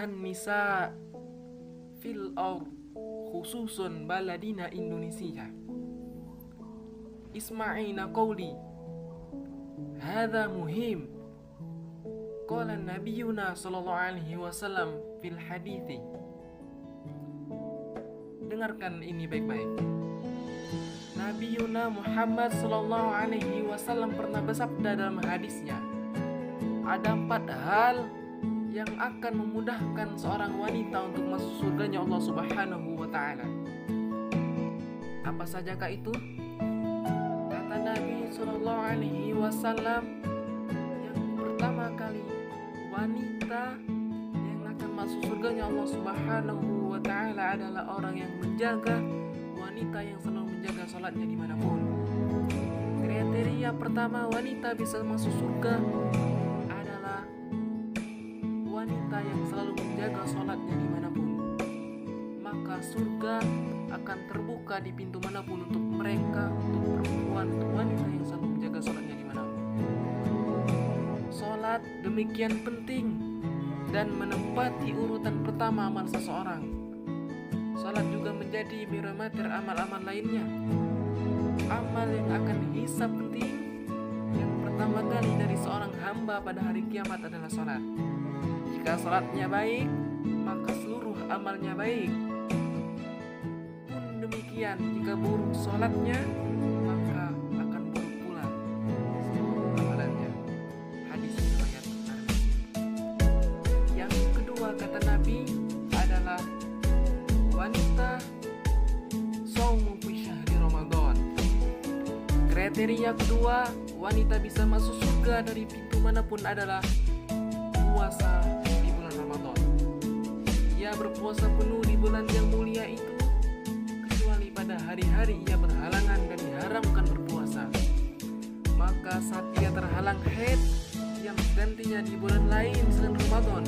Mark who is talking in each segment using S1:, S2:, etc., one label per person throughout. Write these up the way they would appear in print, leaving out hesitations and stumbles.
S1: Ayuhan nisa fil aur khususun baladina Indonesia, isma'ina qawli hadha muhim. Qala nabiyuna sallallahu alaihi wasallam fil hadithi. Dengarkan ini baik-baik. Nabi Yuna Muhammad sallallahu alaihi wasallam pernah bersabda dalam hadisnya, ada 4 hal yang akan memudahkan seorang wanita untuk masuk surganya Allah Subhanahu wa taala. Apa sajakah itu? Kata Nabi sallallahu alaihi wasallam, yang pertama kali, wanita yang akan masuk surganya Allah Subhanahu wa taala adalah orang yang menjaga, wanita yang selalu menjaga sholatnya dimanapun. Kriteria pertama wanita bisa masuk surga adalah wanita yang selalu menjaga sholatnya dimanapun. Maka surga akan terbuka di pintu manapun untuk mereka, untuk perempuan, untuk wanita yang selalu menjaga sholatnya dimanapun. Sholat demikian penting dan menempati urutan pertama amal seseorang. Salat juga menjadi barometer amal-amal lainnya. Amal yang akan dihisab penting, yang pertama kali dari seorang hamba pada hari kiamat adalah salat. Jika salatnya baik, maka seluruh amalnya baik. Pun demikian, jika buruk salatnya, maka akan buruk pula seluruh amalannya. Hadis riwayat Tirmidzi. Yang kedua kata Nabi adalah wanita saumu fi syahri Ramadan. Kriteria kedua, wanita bisa masuk surga dari pintu manapun adalah puasa di bulan Ramadan. Ia berpuasa penuh di bulan yang mulia itu, kecuali pada hari-hari ia berhalangan dan diharamkan berpuasa. Maka saat ia terhalang haid yang gantinya di bulan lain selain Ramadan,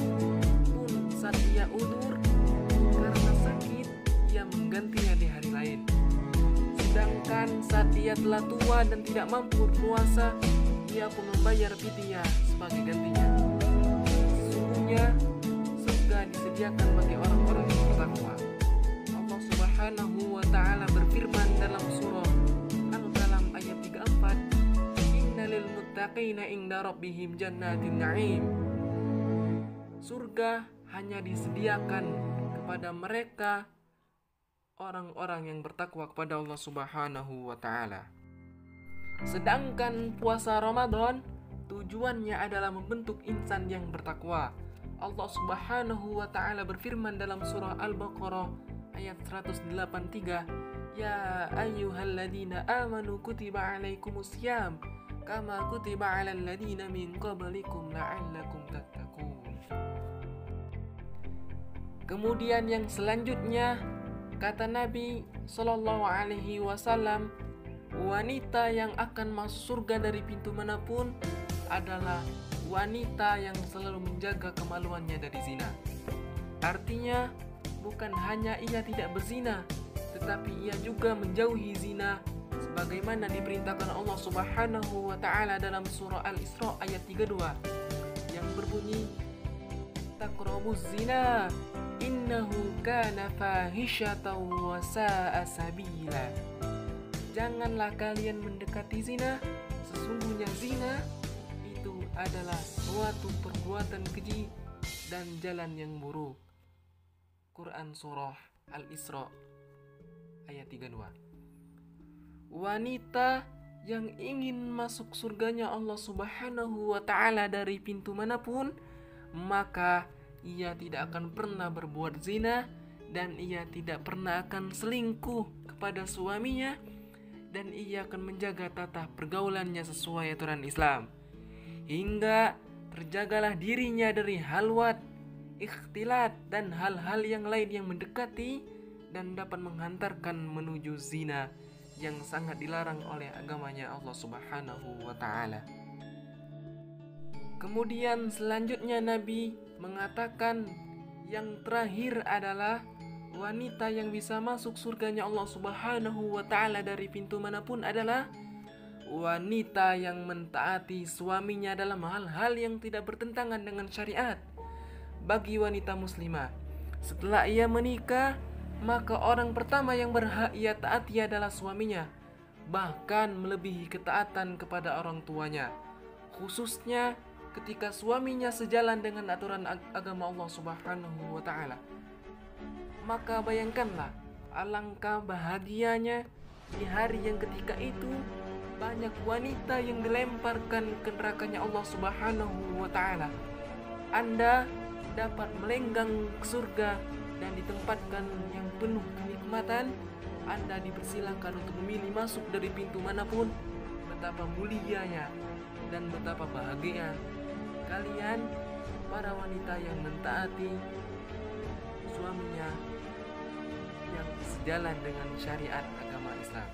S1: pun saat ia udzur karena sakit, ia menggantinya di hari lain. Sedangkan saat dia telah tua dan tidak mampu berpuasa, ia pun membayar fidyah sebagai gantinya. Sesungguhnya surga disediakan bagi orang-orang yang bertakwa. Allah Subhanahu wa taala berfirman dalam surah Al-Qalam ayat 34, innalil muttaqina inda rabbihim jannatin na'im. Surga hanya disediakan kepada mereka orang-orang yang bertakwa kepada Allah Subhanahu wa taala. Sedangkan puasa Ramadan tujuannya adalah membentuk insan yang bertakwa. Allah Subhanahu wa taala berfirman dalam surah Al-Baqarah ayat 183, ya ayyuhalladzina amanu kutiba alaikumusiyam kama kutiba alal ladzina min qablikum la'allakum tattaqun. Kemudian yang selanjutnya kata Nabi Sallallahu Alaihi Wasallam, wanita yang akan masuk surga dari pintu manapun adalah wanita yang selalu menjaga kemaluannya dari zina. Artinya bukan hanya ia tidak berzina, tetapi ia juga menjauhi zina, sebagaimana diperintahkan Allah Subhanahu wa taala dalam surah Al-Isra ayat 32 yang berbunyi, taqrabuz zina innahu kana fahishatan wa sa'a sabila. Janganlah kalian mendekati zina, sesungguhnya zina itu adalah suatu perbuatan keji dan jalan yang buruk. Quran surah Al-Isra ayat 32. Wanita yang ingin masuk surganya Allah Subhanahu wa taala dari pintu manapun, maka ia tidak akan pernah berbuat zina, dan ia tidak pernah akan selingkuh kepada suaminya, dan ia akan menjaga tata pergaulannya sesuai aturan Islam, hingga terjagalah dirinya dari halwat, ikhtilat, dan hal-hal yang lain yang mendekati dan dapat menghantarkan menuju zina yang sangat dilarang oleh agamanya Allah Subhanahu wa taala. Kemudian selanjutnya Nabi mengatakan yang terakhir adalah wanita yang bisa masuk surganya Allah Subhanahu wa taala dari pintu manapun adalah wanita yang mentaati suaminya dalam hal-hal yang tidak bertentangan dengan syariat, bagi wanita muslimah. Setelah ia menikah, maka orang pertama yang berhak ia taati adalah suaminya, bahkan melebihi ketaatan kepada orang tuanya, khususnya ketika suaminya sejalan dengan aturan agama Allah Subhanahu wa Ta'ala. Maka bayangkanlah alangkah bahagianya di hari yang ketika itu banyak wanita yang dilemparkan ke nerakanya Allah Subhanahu wa Ta'ala. Anda dapat melenggang ke surga dan ditempatkan yang penuh kenikmatan. Anda dipersilakan untuk memilih masuk dari pintu manapun. Betapa mulianya dan betapa bahagia kalian para wanita yang mentaati suaminya yang sejalan dengan syariat agama Islam.